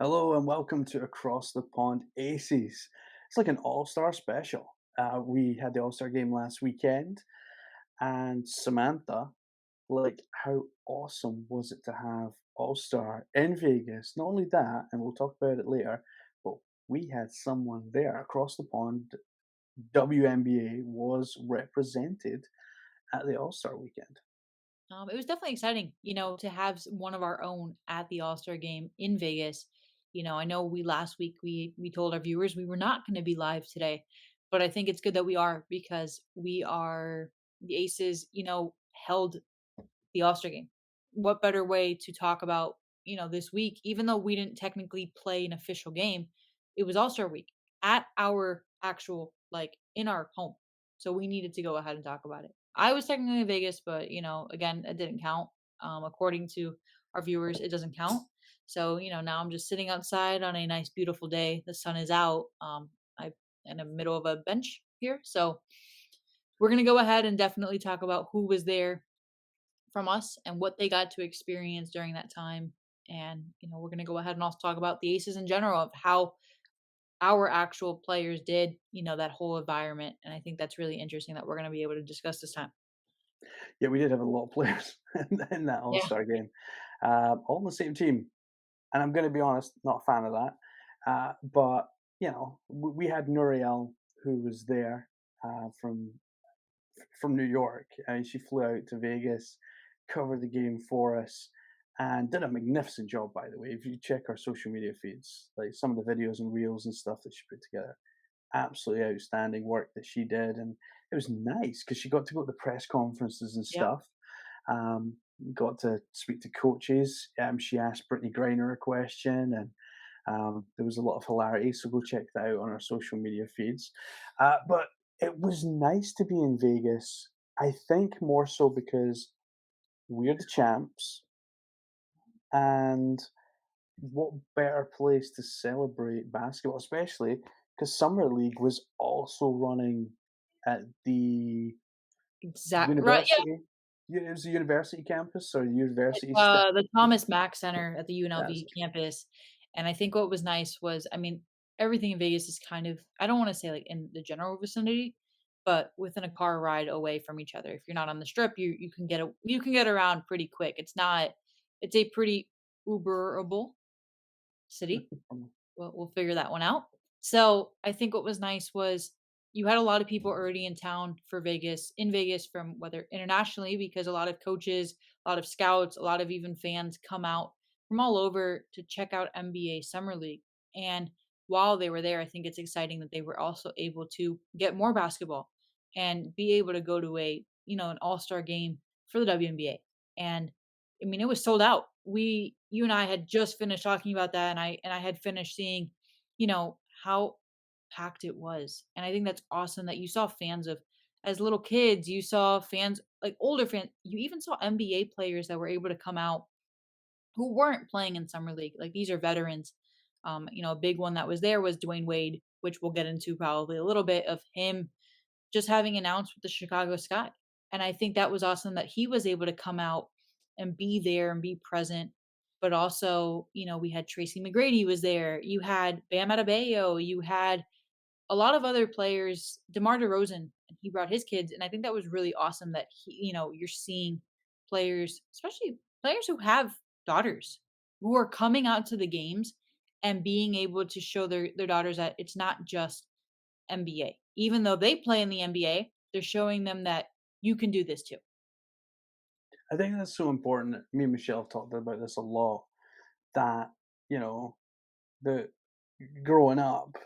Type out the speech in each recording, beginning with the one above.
Hello and welcome to Across the Pond Aces. It's like an all-star special. We had the all-star game last weekend, and Samantha, like, how awesome was it to have all-star in Vegas? Not only that, and we'll talk about it later, but we had someone there across the pond. WNBA was represented at the all-star weekend. It was definitely exciting, to have one of our own at the All Star game in Vegas. I know we last week we told our viewers we were not going to be live today, but I think it's good that we are because we are the Aces. Held the All Star game. What better way to talk about this week? Even though we didn't technically play an official game, it was All Star week at our actual in our home, so we needed to go ahead and talk about it. I was technically in Vegas, but again, it didn't count. According to our viewers, it doesn't count. So now I'm just sitting outside on a nice, beautiful day. The sun is out. I'm in the middle of a bench here, so we're gonna go ahead and definitely talk about who was there from us and what they got to experience during that time. And we're gonna go ahead and also talk about the Aces in general of how our actual players did, that whole environment. And I think that's really interesting that we're gonna be able to discuss this time. Yeah, we did have a lot of players in that Yeah. all-star game, all on the same team. And I'm gonna be honest, not a fan of that. But we had Nuriel who was there from New York, and she flew out to Vegas, covered the game for us, and did a magnificent job. By the way, if you check our social media feeds, like some of the videos and reels and stuff that she put together, absolutely outstanding work that she did, and it was nice because she got to go to the press conferences and Yep. stuff. Um, got to speak to coaches. She asked Brittany Griner a question, and there was a lot of hilarity. So go check that out on our social media feeds. But it was nice to be in Vegas. I think more so because we're the champs, and what better place to celebrate basketball, especially because Summer League was also running at the Exact right, yeah. university. Yeah, it was a university campus or university The Thomas Mack Center at the That's UNLV campus. And I think what was nice was, I mean, everything in Vegas is kind of, I don't want to say like in the general vicinity, but within a car ride away from each other. If you're not on the strip, you can get around pretty quick. It's a pretty Uberable city. it. We'll figure that one out. So I think what was nice was you had a lot of people already in town for Vegas, in Vegas from whether internationally, because a lot of coaches, a lot of scouts, a lot of even fans come out from all over to check out NBA Summer League. And while they were there, I think it's exciting that they were also able to get more basketball and be able to go to an all-star game for the WNBA. And I mean, it was sold out. You and I had just finished talking about that, and I had finished seeing, how packed it was, and I think that's awesome that you saw fans of as little kids, you saw fans like older fans, you even saw NBA players that were able to come out who weren't playing in summer league. Like these are veterans. A big one that was there was Dwayne Wade, which we'll get into probably a little bit of him just having announced with the Chicago Sky. And I think that was awesome that he was able to come out and be there and be present. But also, we had Tracy McGrady was there. You had Bam Adebayo. You had a lot of other players, DeMar DeRozan, and he brought his kids. And I think that was really awesome that you're seeing players, especially players who have daughters, who are coming out to the games and being able to show their daughters that it's not just NBA. Even though they play in the NBA, they're showing them that you can do this too. I think that's so important. Me and Michelle have talked about this a lot. That you know, the growing up,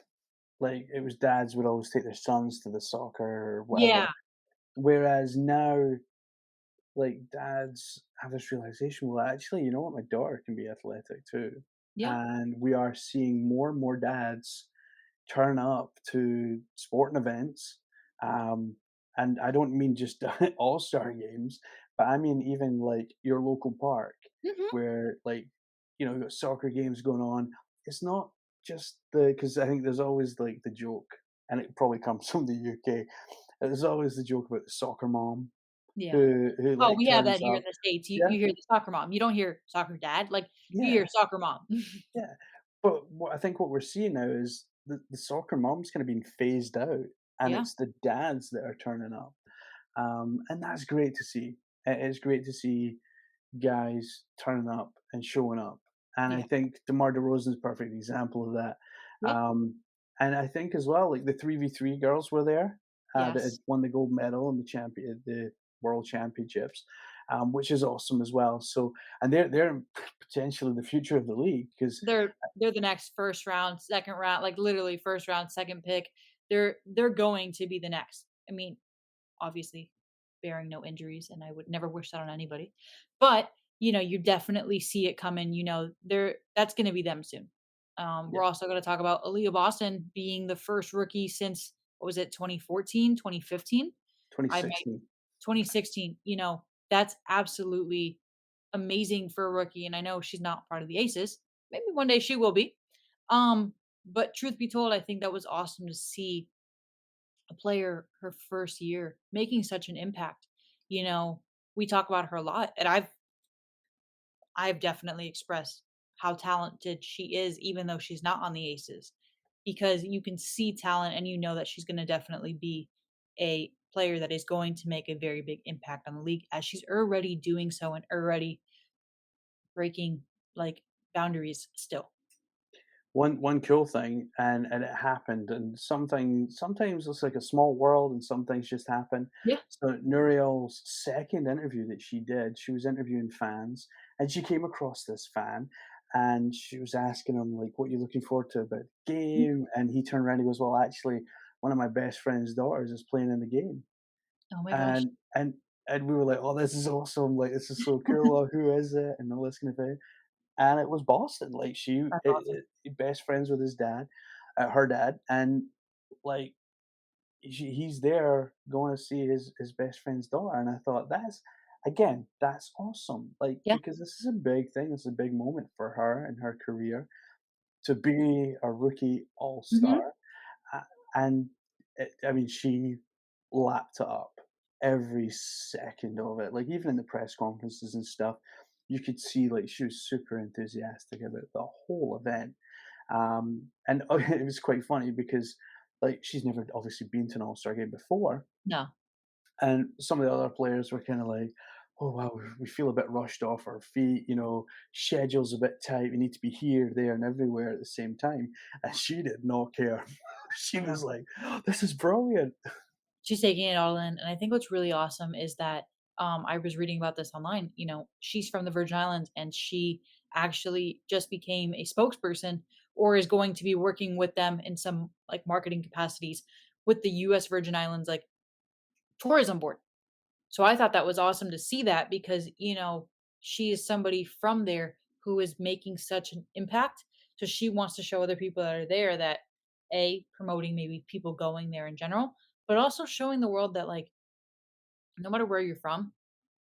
like it was dads would always take their sons to the soccer or Yeah, whatever. Whereas now, like dads have this realization, well, actually, you know what, my daughter can be athletic too, yeah, and we are seeing more and more dads turn up to sporting events. Um, and I don't mean just all star games, but I mean even like your local park mhm, where you've got soccer games going on. It's not just because I think there's always like the joke, and it probably comes from the UK. There's always the joke about the soccer mom yeah. who Oh, like we have turns that here in up. the States. You Yeah, you hear the soccer mom. You don't hear soccer dad. Like, you yeah, hear soccer mom. yeah. But what I think what we're seeing now is the soccer mom's kinda being phased out, and Yeah, it's the dads that are turning up, and that's great to see. It is great to see guys turning up and showing up, and I yeah, think DeMar DeRozan's a perfect example of that, yeah, and I think as well, like, the 3v3 girls were there, that had yes. won the gold medal in the world championships, which is awesome as well, so and they're potentially the future of the league because They're the next first round, second round, like, literally first round, second pick. They're going to be the next. I mean, obviously, bearing no injuries, and I would never wish that on anybody. But, you definitely see it coming, that's gonna be them soon. yeah, We're also gonna talk about Aaliyah Boston being the first rookie since, what was it, 2014, 2015? I might 2016. 2016, that's absolutely amazing for a rookie, and I know she's not part of the Aces. Maybe one day she will be. But truth be told, I think that was awesome to see a player her first year making such an impact. You know, we talk about her a lot, and I've definitely expressed how talented she is, even though she's not on the Aces, because you can see talent and you know that she's going to definitely be a player that is going to make a very big impact on the league, as she's already doing so and already breaking like boundaries still. One cool thing, and it happened, and sometimes it's like a small world, and some things just happen. Yeah. So Nuriel's second interview that she did, she was interviewing fans, and she came across this fan, and she was asking him like, "What are you looking forward to about the Mhm. game?" And he turned around and he goes, "Well, actually, one of my best friend's daughters is playing in the game." Oh my gosh. And we were like, "Oh, this is awesome! Like, this is so cool! Who is it?" And all this kind of thing. And it was Boston. Like That's awesome. best friends with his dad, her dad, and like he's there going to see his best friend's daughter. And I thought that's awesome. Like Yeah. because this is a big thing. It's a big moment for her in her career to be a rookie all Mhm. star. Uh, and I mean, she lapped it up every second of it. Like even in the press conferences and stuff, you could see like she was super enthusiastic about the whole event. And it was quite funny because like she's never obviously been to an All Star game before, No. and some of the other players were kind of like, "Oh wow, we feel a bit rushed off our feet. You know, schedule's a bit tight. We need to be here, there, and everywhere at the same time." And she did not care. She No. was like, "Oh, this is brilliant." She's taking it all in, and I think what's really awesome is that, I was reading about this online, she's from the Virgin Islands, and she actually just became a spokesperson or is going to be working with them in some, like, marketing capacities with the US Virgin Islands, like, tourism board. So I thought that was awesome to see that because, she is somebody from there who is making such an impact. So she wants to show other people that are there that, A, promoting maybe people going there in general, but also showing the world that, like, no matter where you're from,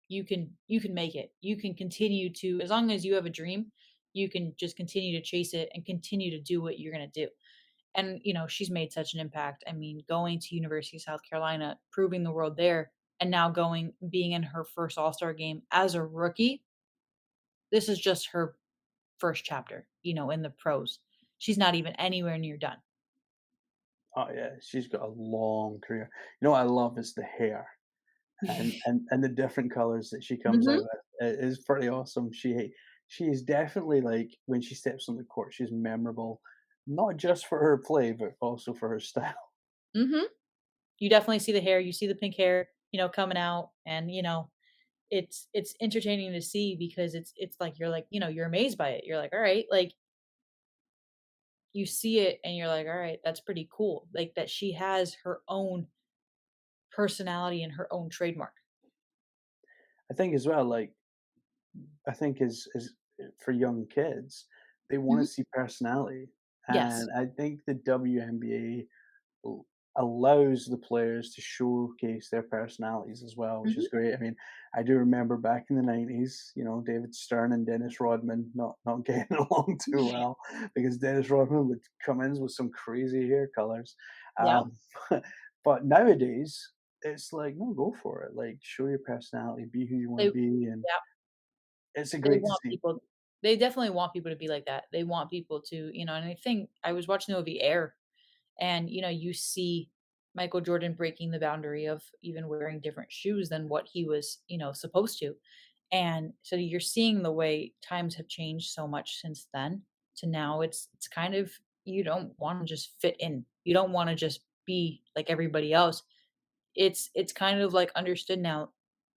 you can make it. You can continue to, as long as you have a dream, you can just continue to chase it and continue to do what you're going to do. And she's made such an impact. I mean, going to University of South Carolina, proving the world there, and now being in her first All-Star game as a rookie. This is just her first chapter, in the pros. She's not even anywhere near done. Oh yeah, she's got a long career. You know what I love is the hair and the different colors that she comes out Mhm. with. It is pretty awesome. She is definitely like when she steps on the court, she's memorable, not just for her play, but also for her style. Mhm. You definitely see the hair, you see the pink hair, coming out, and it's entertaining to see because it's like, you're amazed by it. You're like, "All right," like, you see it and you're like, "All right, that's pretty cool." Like, that she has her own personality and her own trademark. I think as well, like I think is for young kids, they want to Mhm. see personality, Yes. and I think the WNBA allows the players to showcase their personalities as well, which Mhm. is great. I mean, I do remember back in the 90s, you know, David Stern and Dennis Rodman not getting along too well because Dennis Rodman would come in with some crazy hair colors. Yeah. Um, but nowadays, it's like, no, go for it. Like, show your personality, be who you want They to be, and yeah, it's a they great to want see. people They definitely want people to be like that. They want people to, and I think I was watching the movie Air, and you see Michael Jordan breaking the boundary of even wearing different shoes than what he was, supposed to. And so you're seeing the way times have changed so much since then to now. It's kind of, you don't want to just fit in. You don't want to just be like everybody else. It's kind of like understood now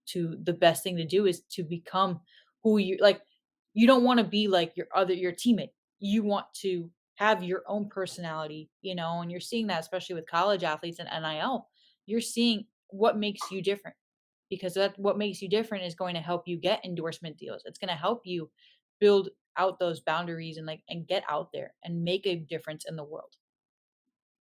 to the best thing to do is to become who you like. You don't want to be like your teammate. You want to have your own personality, and you're seeing that especially with college athletes and NIL. You're seeing what makes you different, because that what makes you different is going to help you get endorsement deals. It's going to help you build out those boundaries and get out there and make a difference in the world.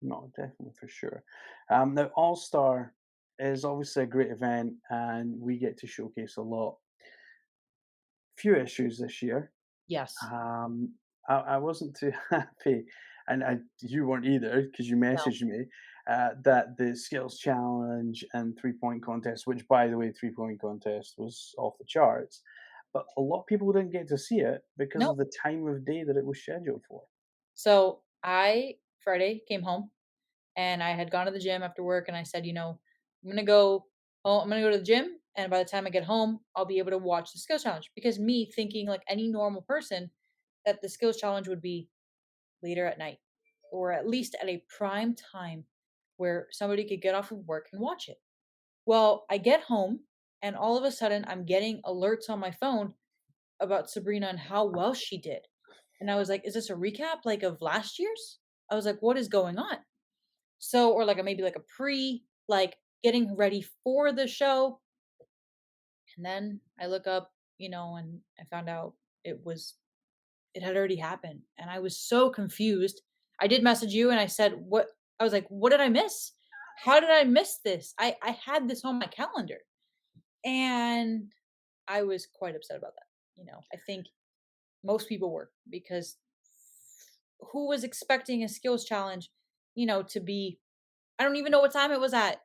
No, definitely for sure. Now, All Star is obviously a great event, and we get to showcase a lot. Few issues this year. Yes. I wasn't too happy, and you weren't either because you No. messaged me that the skills challenge and 3 point contest, which by the way, 3 point contest was off the charts, but a lot of people didn't get to see it because No. of the time of day that it was scheduled for. So I Friday came home and I had gone to the gym after work and I said, I'm gonna go I'm gonna go to the gym, and by the time I get home, I'll be able to watch the skills challenge. Because me thinking like any normal person that the skills challenge would be later at night, or at least at a prime time where somebody could get off of work and watch it. Well, I get home and all of a sudden I'm getting alerts on my phone about Sabrina and how well she did. And I was like, is this a recap like of last year's? I was like, what is going on? So, or like a maybe like a pre, like getting ready for the show. And then I look up, and I found out it had already happened. And I was so confused. I did message you and I said, what? I was like, what did I miss? How did I miss this? I had this on my calendar. And I was quite upset about that. I think most people were, because who was expecting a skills challenge, to be, I don't even know what time it was at.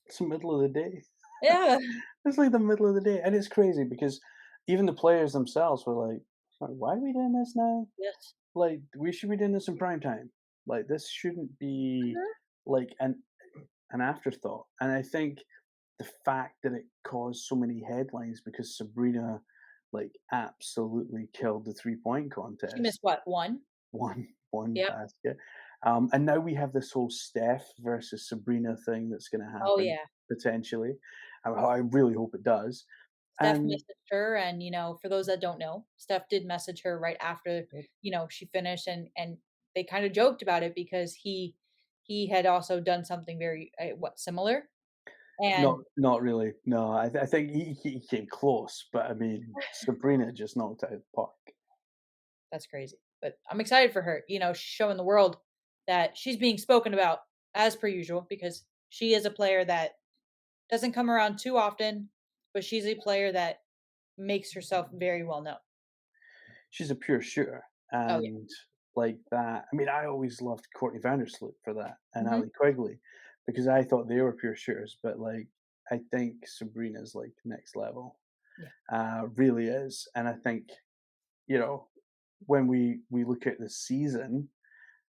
It's the middle of the day. Yeah. It's like the middle of the day, and it's crazy because even the players themselves were like, "Why are we doing this now? Yes. Like, we should be doing this in prime time. Like, this shouldn't be Mhm. like an afterthought." And I think the fact that it caused so many headlines because Sabrina, like, absolutely killed the 3 point She missed contest, what? 1? one Yep. basket, and now we have this whole Steph versus Sabrina thing that's going to Oh, happen yeah. potentially. I really hope it does. Steph And messaged her, and, for those that don't know, Steph did message her right after, she finished, and they kinda joked about it because he had also done something very, similar? And not really. No, I think he came close, but I mean, Sabrina just knocked it out of the park. that's crazy, but I'm excited for her, she's showing the world that she's being spoken about as per usual, because she is a player that doesn't come around too often, but she's a player that makes herself very well known. She's a pure shooter, Oh, yeah. and like that. I mean, I always loved Courtney Vandersloot for that, and Mhm. Ali Quigley, because I thought they were pure shooters. But like, I think Sabrina's like next level, Yeah. really is. And I think you know when we look at the season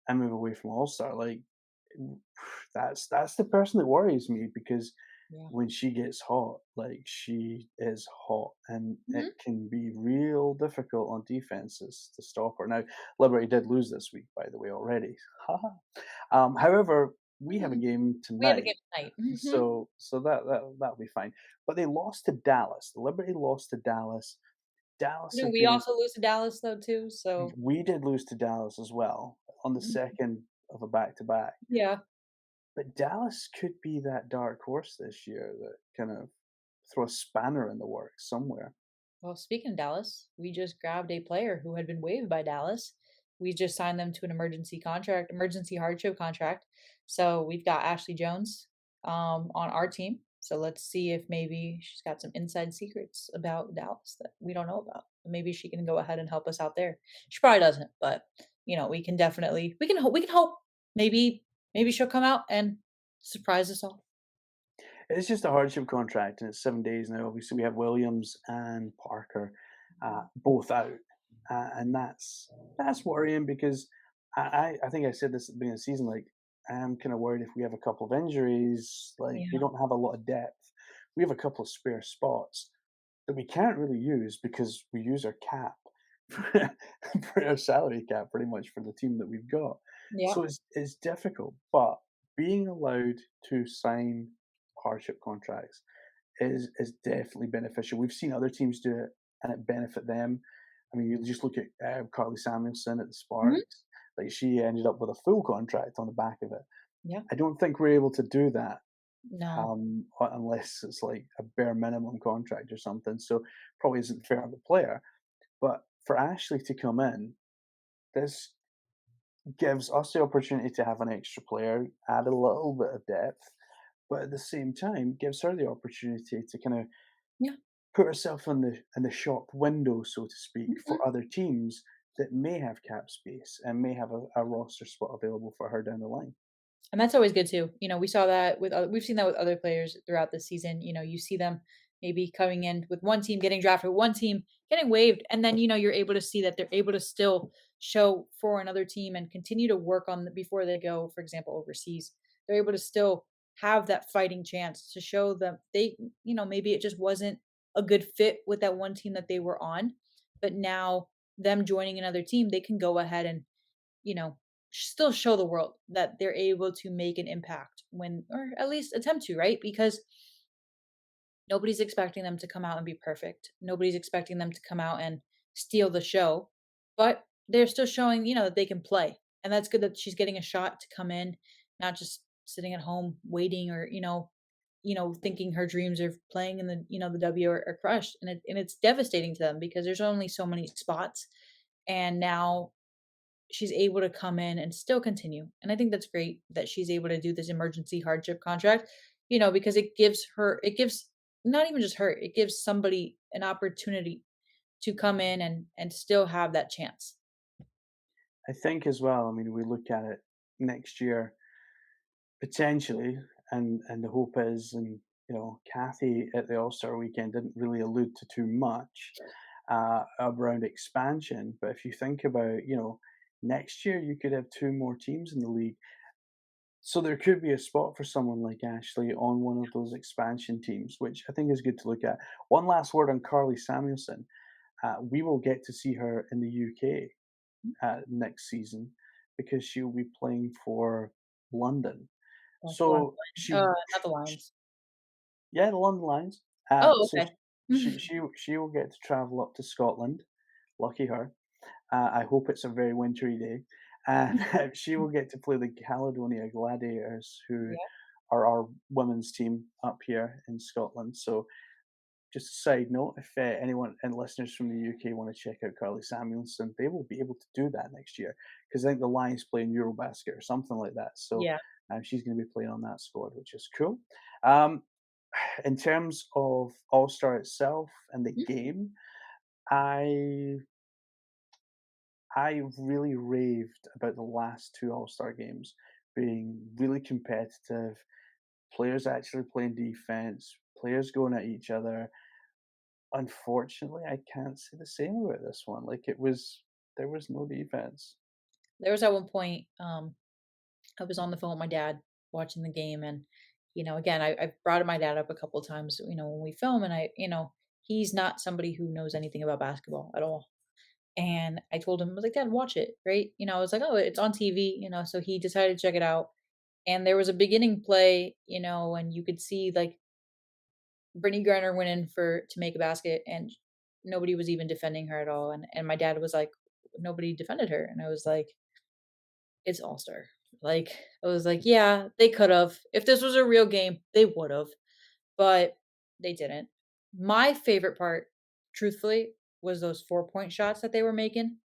and move away from All Star, like that's the person that worries me because Yeah. when she gets hot, like she is hot, and it Mhm. can be real difficult on defenses to stop her. Now, Liberty did lose this week, by the way, already. Haha. However, we have a Mhm. game We have a game tonight, tonight. Mhm. so that'll be fine. But they lost to Dallas. The Liberty lost to Dallas. Dallas Didn't have we been also lose to Dallas though too? So we did lose to Dallas as well on the Mhm. second of a back to back. Yeah. But Dallas could be that dark horse this year that kind of throw a spanner in the works somewhere. Well, speaking of Dallas, we just grabbed a player who had been waived by Dallas. We just signed them to an emergency hardship contract. So we've got Ashley Joens on our team. So let's see if maybe she's got some inside secrets about Dallas that we don't know about. Maybe she can go ahead and help us out there. She probably doesn't, but we can definitely we can hope. Maybe she'll come out and surprise us all. It's just a hardship contract, and it's 7 days now. Obviously, we have Williams and Parker both out, and that's worrying because I think I said this at the beginning of the season. Like, I'm kind of worried if we have a couple of injuries. Like, we Yeah. don't have a lot of depth. We have a couple of spare spots that we can't really use because we use our cap for our salary cap pretty much for the team that we've got. Yeah. So it's difficult, but being allowed to sign hardship contracts is definitely beneficial. We've seen other teams do it and it benefit them. I mean, you just look at Carly Samuelson at the Mhm. Sparks. Like, she ended up with a full contract on the back of it. Yeah. I don't think we're able to do that No. unless it's like a bare minimum contract or something. So probably isn't fair on the player. But for Ashley to come in, this gives us the opportunity to have an extra player, add a little bit of depth, but at the same time gives her the opportunity to kind of Yeah. put herself in the shop window, so to speak, Mhm. for other teams that may have cap space and may have a roster spot available for her down the line. And that's always good too. We saw that with we've seen that with other players throughout the season. You see them maybe coming in with one team, getting drafted with one team, getting waived, and then you're able to see that they're able to still show for another team and continue to work on before they go, for example, overseas. They're able to still have that fighting chance to show them maybe it just wasn't a good fit with that one team that they were on, but now them joining another team, they can go ahead and you know, still show the world that they're able to make an impact when, or at least attempt to, right? Because nobody's expecting them to come out and be perfect. Nobody's expecting them to come out and steal the show, but they're still showing, that they can play. And that's good that she's getting a shot to come in, not just sitting at home waiting or, thinking her dreams of playing in the W are crushed. And it's devastating to them because there's only so many spots. And now she's able to come in and still continue. And I think that's great that she's able to do this emergency hardship contract, because it gives not even just her, it gives somebody an opportunity to come in and still have that chance. I think as well, I mean, we look at it next year potentially, and the hope is, and Kathy at the All Star weekend didn't really allude to too much around expansion. But if you think about, next year you could have two more teams in the league. So there could be a spot for someone like Ashley on one of those expansion teams, which I think is good to look at. One last word on Carly Samuelson. We will get to see her in the UK next season because she'll be playing for London. North Carolina. So Not the Lions. yeah, the London Lions. Oh, So okay. she will get to travel up to Scotland. Lucky her. I hope it's a very wintry day, and she will get to play the Caledonia Gladiators, who Yeah. are our women's team up here in Scotland. So, just a side note, if anyone and listeners from the UK want to check out Carly Samuelson, they will be able to do that next year because I think the Lions play in Eurobasket or something like that. So, Yeah. she's going to be playing on that squad, which is cool. Um, in terms of All Star itself and the Mhm. game, I I really raved about the last two All Star games being really competitive, players actually playing defense, players going at each other. Unfortunately, I can't say the same about this one. Like, there was no defense. There was at one point, I was on the phone with my dad watching the game, and again, I've brought my dad up a couple of times, when we film, and he's not somebody who knows anything about basketball at all. And I told him, I was like, Dad, watch it, right? I was like, oh, it's on TV, so he decided to check it out. And there was a beginning play, and you could see like Brittany Griner went in to make a basket, and nobody was even defending her at all. And my dad was like, nobody defended her. And I was like, it's All Star. Like, I was like, yeah, they could have. If this was a real game, they would have, but they didn't. My favorite part, truthfully, was those 4-point shots that they were making.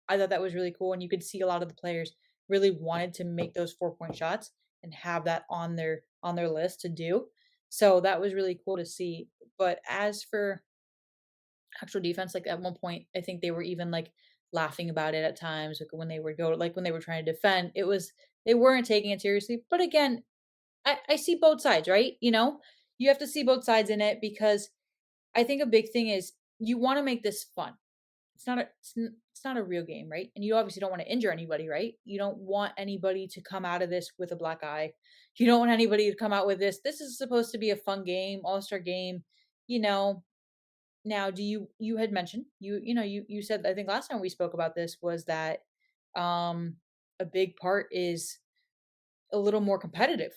I thought that was really cool, and you could see a lot of the players really wanted to make those 4-point shots and have that on their list to do. So that was really cool to see. But as for actual defense, like at one point, I think they were even like laughing about it at times, like when they would go, like when they were trying to defend. They weren't taking it seriously. But again, I see both sides, right? You have to see both sides in it because I think a big thing is you want to make this fun. it's not a real game, right? And you obviously don't want to injure anybody, right? You don't want anybody to come out of this with a black eye. You don't want anybody to come out with this. This is supposed to be a fun game, all-star game, you know. Now, do you had mentioned you said I think last time we spoke about this was that um a big part is a little more competitive.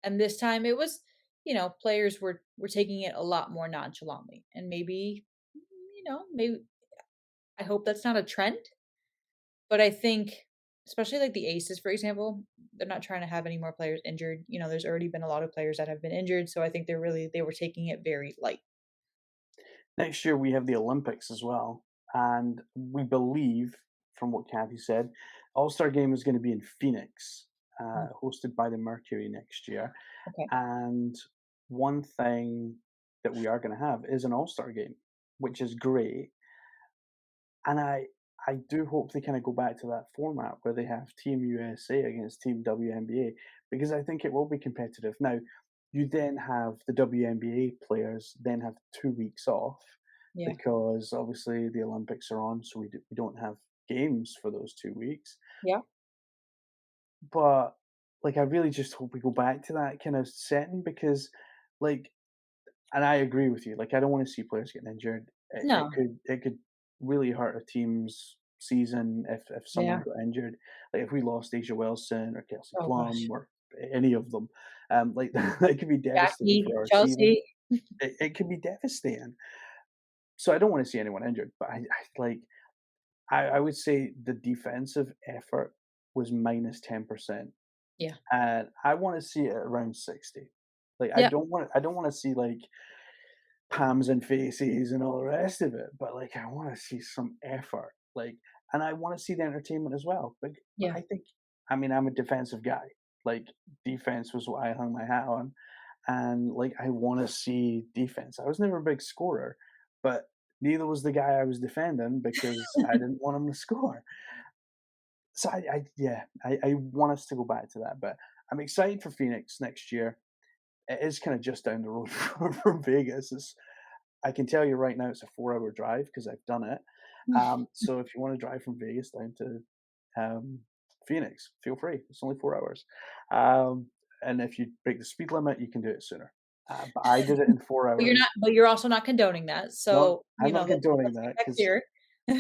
And this time it was, players were taking it a lot more nonchalantly. And maybe, maybe I hope that's not a trend, but I think especially like the aces, for example, they're not trying to have any more players injured. There's already been a lot of players that have been injured, so I think they were taking it very light. Next year we have the Olympics as well, and we believe, from what Kathy said, All Star Game is going to be in Phoenix, Mm, hosted by the Mercury next year. okay. And one thing that we are going to have is an All Star Game, which is great. And I do hope they kind of go back to that format where they have Team USA against Team WNBA, because I think it will be competitive. Now, you then have the WNBA players then have 2 weeks off Yeah. because obviously the Olympics are on, so we don't have games for those 2 weeks. Yeah. But like, I really just hope we go back to that kind of setting because, like, and I agree with you. Like, I don't want to see players getting injured. No. It could really hurt a team's season if Yeah. someone got injured. Like if we lost Asia Wilson or Kelsey Oh Plum gosh. or any of them, like that could be devastating Jackie, for our season. Chelsea. It could be devastating. So I don't want to see anyone injured. But I would say the defensive effort was -10%, Yeah. and I want to see it around 60. Like Yeah. I don't want to see like palms and faces and all the rest of it, but, like, I wanna see some effort, like and I wanna see the entertainment as well, but Yeah. I think I mean, I'm a defensive guy, like, defense was what I hung my hat on, and, like, I wanna see defense. I was never a big scorer, but neither was the guy I was defending because I didn't want him to score. So I yeah, I want us to go back to that, but I'm excited for Phoenix next year. It is kinda just down the road from Vegas. I can tell you right now it's a 4-hour drive because 'cause I've done it. So if you wanna drive from Vegas down to, Phoenix, feel free. It's only 4 hours. And if you break the speed limit, you can do it sooner. But I did it in 4 hours. But you're also not condoning that, No, so, I'm not condoning let's get that that because clear.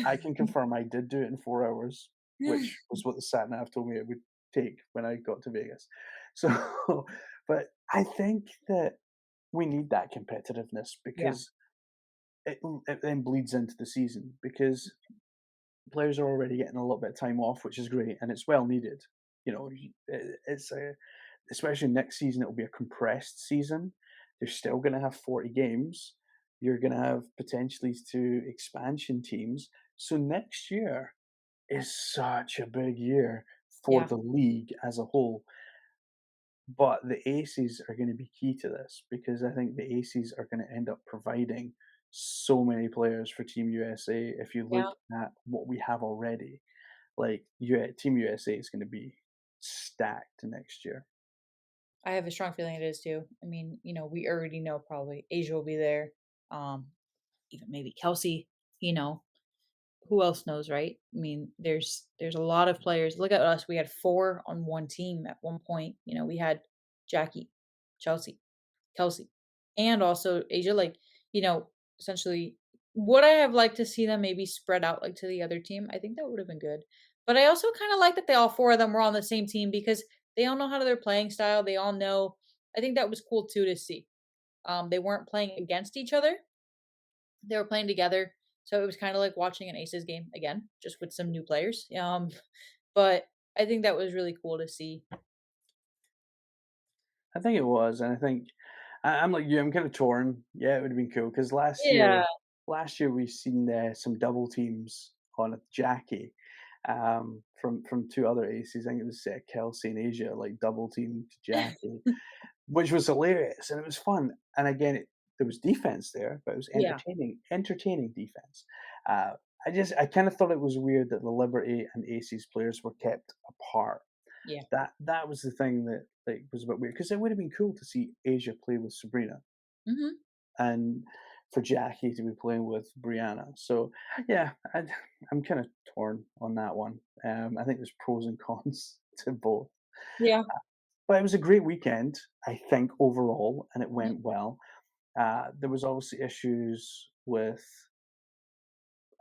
I can confirm I did do it in 4 hours, which was what the sat nav told me it would take when I got to Vegas. So, but I think that we need that competitiveness Yeah. because it then bleeds into the season because players are already getting a little bit of time off, which is great, and it's well needed. It's a especially next season, it'll be a compressed season. They're still going to have 40 games. You're going to have potentially two expansion teams. So next year is such a big year for Yeah. the league as a whole. But the Aces are going to be key to this because I think the Aces are going to end up providing so many players for Team USA. If you look Yeah. at what we have already, like Team USA is going to be stacked next year. I have a strong feeling it is too. I mean, we already know probably Asia will be there, um, even maybe Kelsey, you know, who else knows, right? I mean, there's a lot of players. Look at us. We had 4 on one team at one point. We had Jackie, Chelsea, Kelsey, and also Asia. Like, essentially, would I have liked to see them maybe spread out like to the other team? I think that would have been good. But I also kind of like that they all 4 of them were on the same team because they all know how to their playing style. They all know. I think that was cool too to see. They weren't playing against each other; they were playing together. So it was kind of like watching an Aces game again, just with some new players. But I think that was really cool to see. I think it was, and I think I'm like you. I'm kind of torn. Yeah, it would have been cool because Yeah, last year we seen some double teams on a Jackie from two other aces. I think it was Kelsey and Asia, like double teamed Jackie, which was hilarious and it was fun. And again, there was defense there, but it was yeah, entertaining defense. Uh, I kind of thought it was weird that the Liberty and Aces players were kept apart. yeah, That was the thing that like was a bit weird because it would have been cool to see Asia play with Sabrina hmm and for Jackie to be playing with Brianna. So yeah, I'm kind of torn on that one. I think there's pros and cons to both. Yeah. But it was a great weekend, I think, overall, and it Mhm. went well. There was obviously issues with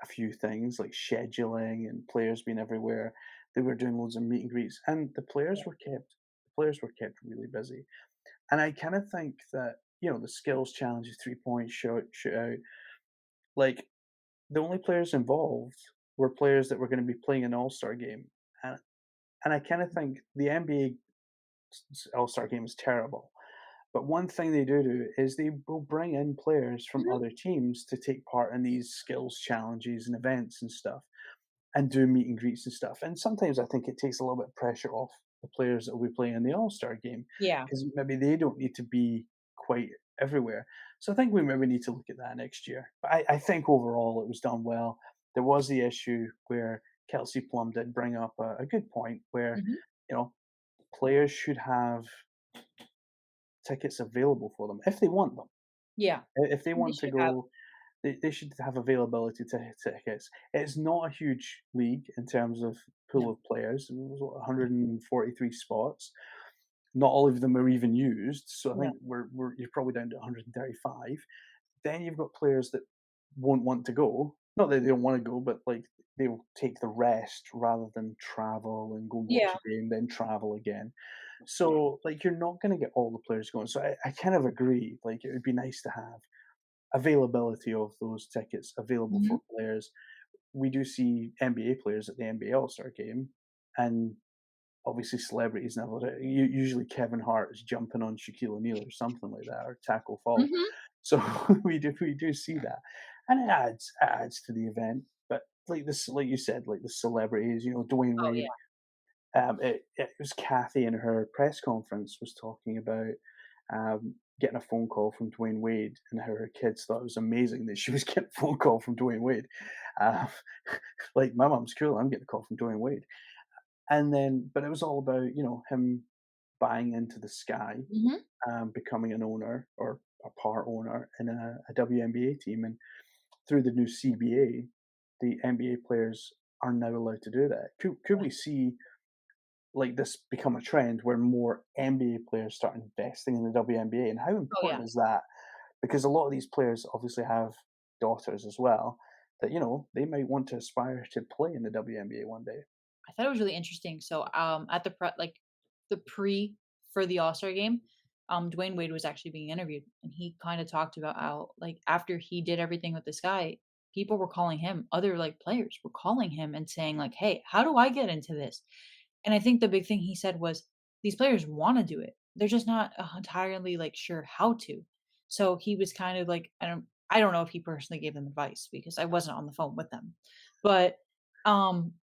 a few things like scheduling and players being everywhere. They were doing loads of meet and greets, and the players were kept really busy. And I kind of think that the skills challenges, 3 point shootout, like the only players involved were players that were going to be playing an All Star game, and I kind of think the NBA All Star game is terrible. But one thing they do is they will bring in players from Mhm. other teams to take part in these skills challenges and events and stuff, and do meet and greets and stuff. And sometimes I think it takes a little bit of pressure off the players that will be playing in the All Star game Yeah. because maybe they don't need to be quite everywhere. So I think we maybe need to look at that next year. But I think overall it was done well. There was the issue where Kelsey Plum did bring up a good point where Mhm. you know players should have tickets available for them if they want them. Yeah. If they They want to should have. go, they should have availability to tickets. It's not a huge league in terms of pool No. of players. It was 143 spots. Not all of them are even used, so I No. think you're probably down to 135. Then you've got players that won't want to go. Not that they don't want to go, but like they'll take the rest rather than travel and go watch Yeah. a game, then travel again. So like you're not going to get all the players going. So I kind of agree. Like it would be nice to have availability of those tickets available for Mhm. players. We do see NBA players at the NBA All Star game, and obviously celebrities and all that. Usually Kevin Hart is jumping on Shaquille O'Neal or something like that, or tackle fall. Mhm. So we do see that, and it adds to the event. But like this, like you said, like the celebrities, Dwayne Oh, Wade. yeah. It was Kathy in her press conference was talking about getting a phone call from Dwayne Wade and how her kids thought it was amazing that she was getting a phone call from Dwayne Wade. Um, like my mom's cool, I'm getting a call from Dwayne Wade. And then, but it was all about him buying into the sky, Mhm. becoming an owner or a part owner in a WNBA team, and through the new CBA, the NBA players are now allowed to do that. Could we see like this become a trend where more NBA players start investing in the WNBA? And how Oh, yeah. important is that? Because a lot of these players obviously have daughters as well that they might want to aspire to play in the WNBA one day. I thought it was really interesting. So, at the pre for the All-Star game, Dwayne Wade was actually being interviewed, and he kinda talked about how, like, after he did everything with this guy, people were calling him other, like, players were calling him and saying, like, "Hey, how do I get into this?" And I think the big thing he said was, "These players wanna do it. They're just not entirely, like, sure how to." So, he was kind of like I don't know if he personally gave them advice because I wasn't on the phone with them. But,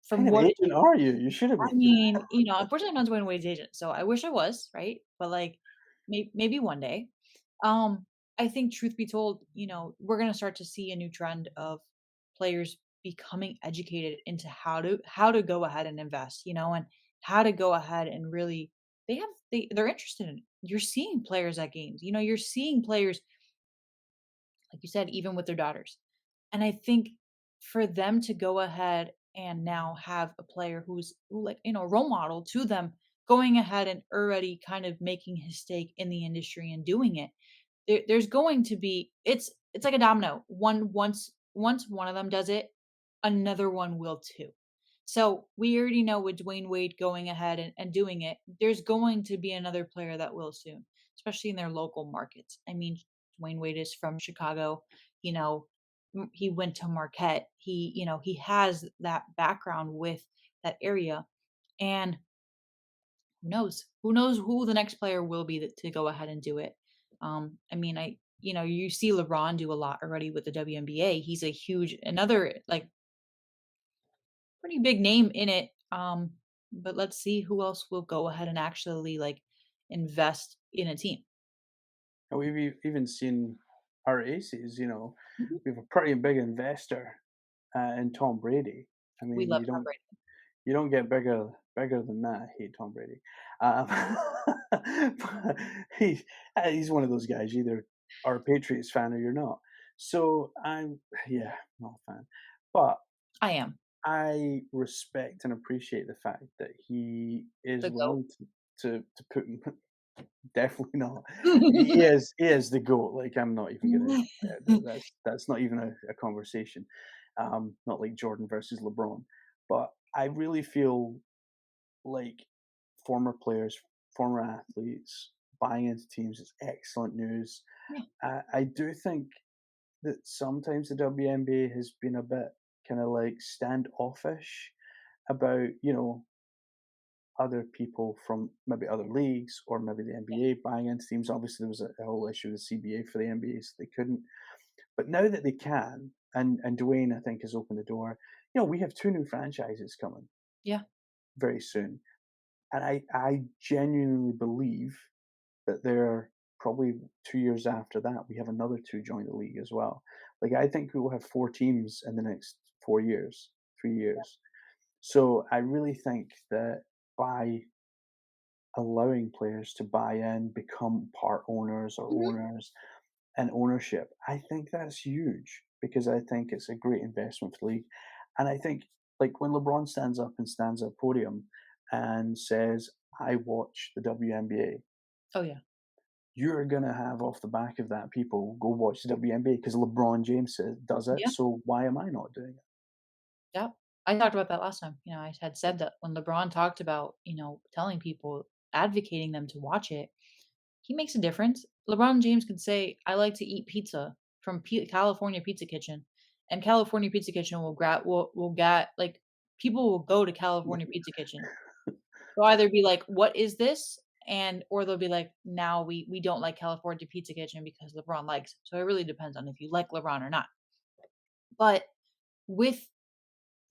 What kind from of what agent are you? You should have I been. mean, unfortunately, I'm not Dwayne Wade's agent, so I wish I was, right? But, like, maybe one day. Um, I think truth be told, we're gonna start to see a new trend of players becoming educated into how to go ahead and invest, and how to go ahead and really they're interested in it. You're seeing players at games, you're seeing players, like you said, even with their daughters. And I think for them to go ahead and now have a player like, a role model to them, going ahead and already kind of making his stake in the industry and doing it, there's going to be it's like a domino. Once one of them does it, another one will too. So we already know with Dwayne Wade going ahead and doing it, there's going to be another player that will soon, especially in their local markets. I mean, Dwayne Wade is from Chicago, you know, he went to Marquette. He has that background with that area. And who knows who the next player will be to go ahead and do it. I mean, you see LeBron do a lot already with the WNBA. He's a huge another like pretty big name in it. But let's see who else will go ahead and actually like invest in a team. And we've even seen our aces. Mhm. We have a pretty big investor in Tom Brady. I We mean, love you Tom don't Brady. you don't get bigger than that. I hate Tom Brady. Um, but he's one of those guys. You either are a Patriots fan or you're not. So I'm yeah, not a fan, but I am. I respect and appreciate the fact that he is The GOAT. willing to put definitely not. He is the GOAT, like, I'm not even gonna that's not even a conversation, not like Jordan versus LeBron, but I really feel like former players, former athletes buying into teams is excellent news. Yeah, I do think that sometimes the WNBA has been a bit kinda, like, standoffish about, other people from maybe other leagues or maybe the NBA buying into teams. Obviously, there was a whole issue with the CBA for the NBA, so they couldn't. But now that they can, and Dwayne, I think, has opened the door. We have two new franchises coming yeah, very soon, and I genuinely believe that they're probably 2 years after that we have another two join the league as well. Like I think we will have four teams in the next 4 years, 3 years. So I really think that by allowing players to buy in, become part owners or mhm, owners and ownership, I think that's huge because I think it's a great investment for the league. And I think like when LeBron stands up and stands at a podium and says, I watch the WNBA, oh, yeah, you're gonna have off the back of that people go watch the WNBA because LeBron James does it. yeah, So why am I not doing it? yeah. I talked about that last time. I had said that when LeBron talked about, telling people, advocating them to watch it, he makes a difference. LeBron James could say, "I like to eat pizza from California Pizza Kitchen," and California Pizza Kitchen will get like people will go to California Pizza Kitchen. They'll either be like, "What is this?" or they'll be like, "Now we don't like California Pizza Kitchen because LeBron likes it." So it really depends on if you like LeBron or not. But with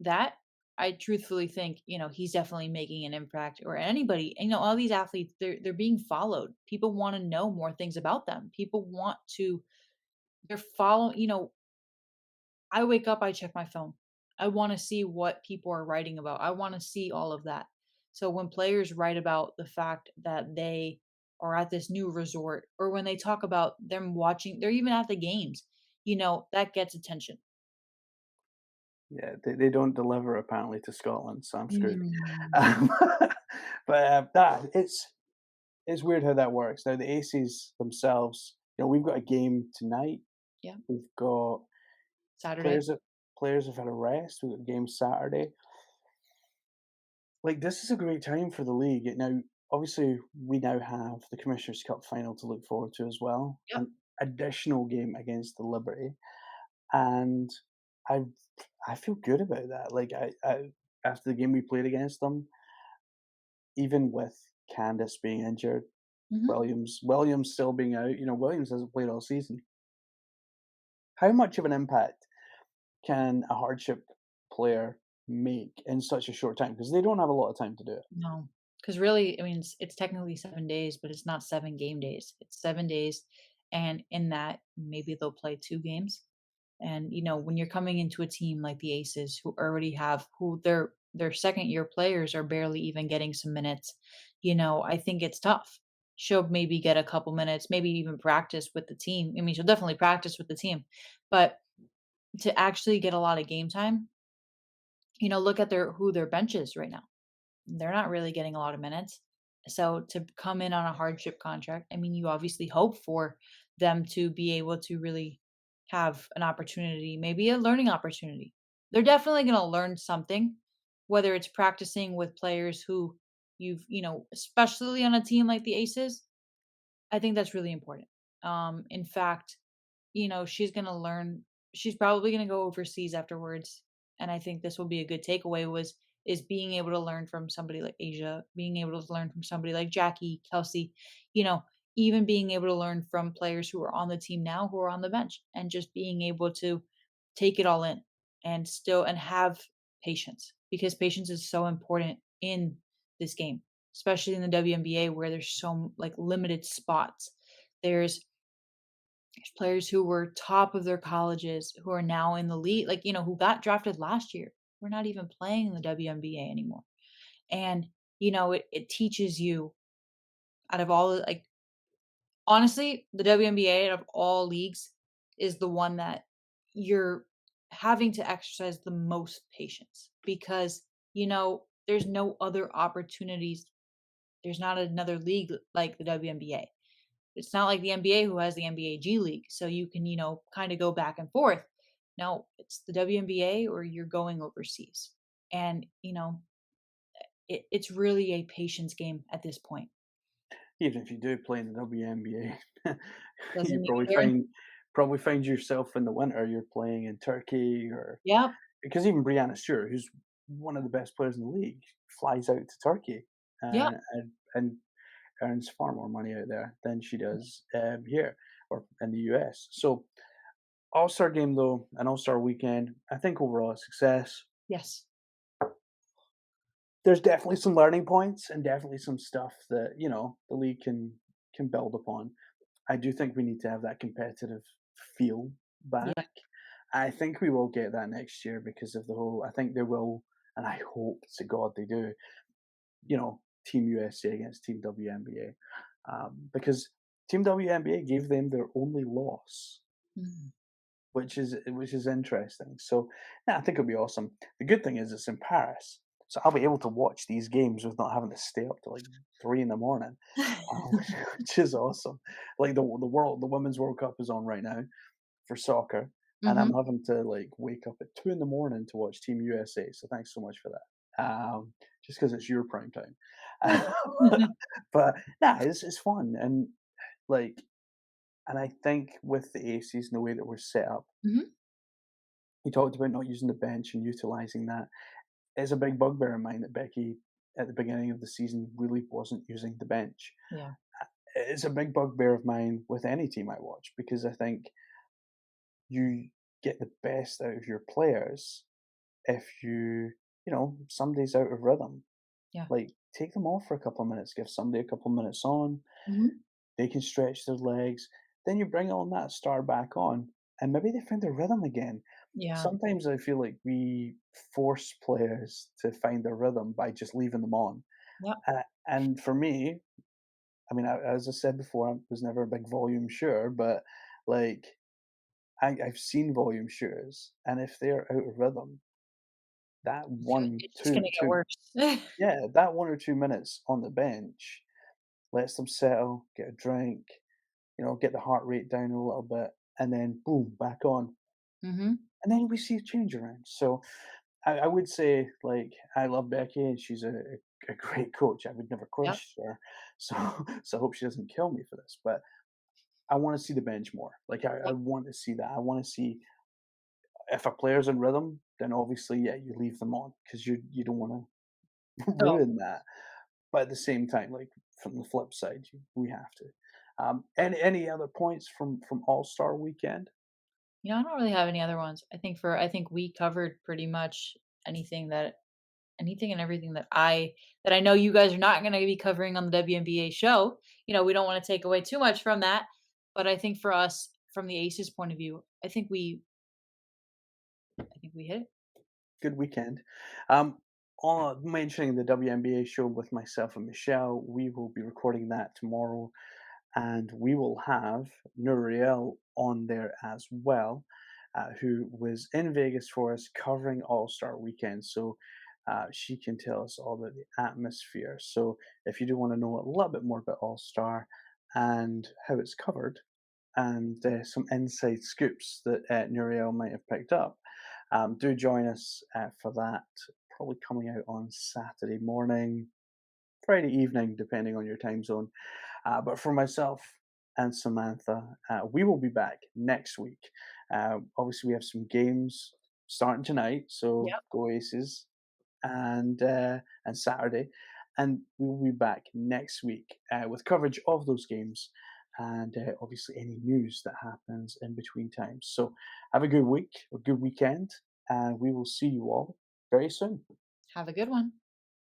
that, I truthfully think, he's definitely making an impact or anybody, all these athletes, they're being followed. People want to know more things about them. People want to they're following, I wake up, I check my phone. I want to see what people are writing about. I want to see all of that. So when players write about the fact that they are at this new resort or when they talk about them watching, they're even at the games, that gets attention. Yeah, they don't deliver apparently to Scotland, so I'm screwed. Mm, Um, but that it's weird how that works. Now the Aces themselves, we've got a game tonight. yeah. We've got Saturday. players that players have had a rest. We've got a game Saturday. Like this is a great time for the league. Now, obviously, we now have the Commissioners' Cup final to look forward to as well. Yep. An additional game against the Liberty, and I I feel good about that. Like I after the game we played against them, even with Candace being injured, Mhm. Williams still being out. Williams hasn't played all season. How much of an impact can a hardship player make in such a short time? Because they don't have a lot of time to do it. No, because really, I mean, it's technically 7 days, but it's not 7 game days. It's 7 days, and in that, maybe they'll play 2 games. And, when you're coming into a team like the Aces who already have who their second year players are barely even getting some minutes, I think it's tough. She'll maybe get a couple minutes, maybe even practice with the team. I mean, she'll definitely practice with the team, but to actually get a lot of game time, look at their bench is right now. They're not really getting a lot of minutes. So to come in on a hardship contract, I mean, you obviously hope for them to be able to really have an opportunity, maybe a learning opportunity. They're definitely going to learn something, whether it's practicing with players who especially on a team like the Aces. I think that's really important. In fact, she's probably gonna go overseas afterwards, and I think this will be a good takeaway is being able to learn from somebody like Asia, being able to learn from somebody like Jackie, Kelsey, you know, even being able to learn from players who are on the team now who are on the bench, and just being able to take it all in and have patience, because patience is so important in this game, especially in the WNBA where there's so like limited spots. There's players who were top of their colleges who are now in the league, like, who got drafted last year. We're not even playing in the WNBA anymore. And, it teaches you out of all, like, honestly, the WNBA out of all leagues, is the one that you're having to exercise the most patience because, there's no other opportunities. There's not another league like the WNBA. It's not like the NBA who has the NBA G League, so you can, kind of go back and forth. No, it's the WNBA or you're going overseas. And, it's really a patience game at this point. Even if you do play in the WNBA, Doesn't you mean probably you're there. find yourself in the winter, you're playing in Turkey or Yep. because even Brianna Stewart, who's one of the best players in the league, flies out to Turkey, Yep. and earns far more money out there than she does, here or in the US. So, All-Star game, though, an All-Star weekend, I think overall a success. Yes. There's definitely some learning points and definitely some stuff that, the league can build upon. I do think we need to have that competitive feel Yeah. back. I think we will get that next year because of the whole I think they will, and I hope to God they do, Team USA against Team WNBA, because Team WNBA gave them their only loss, Mhm. which is interesting. So, yeah, I think it'll be awesome. The good thing is it's in Paris, so I'll be able to watch these games with not having to stay up till like 3 in the morning, which is awesome. Like the Women's World Cup is on right now for soccer, and I'm Mhm. having to, like, wake up at 2 in the morning to watch Team USA, so thanks so much for that. Just because it's your prime time. But, nah, it's fun, and, like and I think with the Aces and the way that we're set up, Mhm. you talked about not using the bench and utilising that. It's a big bugbear of mine that Becky, at the beginning of the season, really wasn't using the bench. Yeah. It's a big bugbear of mine with any team I watch because I think you get the best out of your players if somebody's out of rhythm. Yeah. Like, take them off for a couple of minutes, give somebody a couple of minutes on, Mhm. they can stretch their legs, then you bring on that star back on, and maybe they find their rhythm again. Yeah. Sometimes I feel like we force players to find their rhythm by just leaving them on. Yep. And for me, I mean, as I said before, I was never a big volume shooter, but like I've seen volume shooters, and if they're out of rhythm, that one, It's just two, gonna get two, worse. yeah, that 1 or 2 minutes on the bench lets them settle, get a drink, get the heart rate down a little bit, and then boom, back on. Mhm. And then we see a change around. So I would say, like, I love Becky and she's a great coach. I would never Yep. question her. So so I hope she doesn't kill me for this. But I want to see the bench more. Like I Yep. want to see that. I want to see if a player's in rhythm, then obviously, yeah, you leave them on because you don't want to Oh, ruin that. But at the same time, like from the flip side, we have to. Any other points from All Star Weekend? I don't really have any other ones. I think we covered pretty much anything and everything that I know you guys are not gonna be covering on the WNBA show. We don't wanna take away too much from that, but I think for us, from the Aces point of view, I think we hit it. Good weekend. Um, on mentioning the WNBA show with myself and Michelle, we will be recording that tomorrow, and we will have Nuriel on there as well, who was in Vegas for us covering All Star Weekend. So she can tell us all about the atmosphere. So if you do want to know a little bit more about All Star and how it's covered, and some inside scoops that Nuriel might have picked up, do join us for that. Probably coming out on Saturday morning, Friday evening, depending on your time zone. But for myself and Samantha, we will be back next week. Obviously, we have some games starting tonight, so Yep. go Aces and Saturday, and we will be back next week with coverage of those games and obviously any news that happens in between times. So have a good week or good weekend, and we will see you all very soon. Have a good one.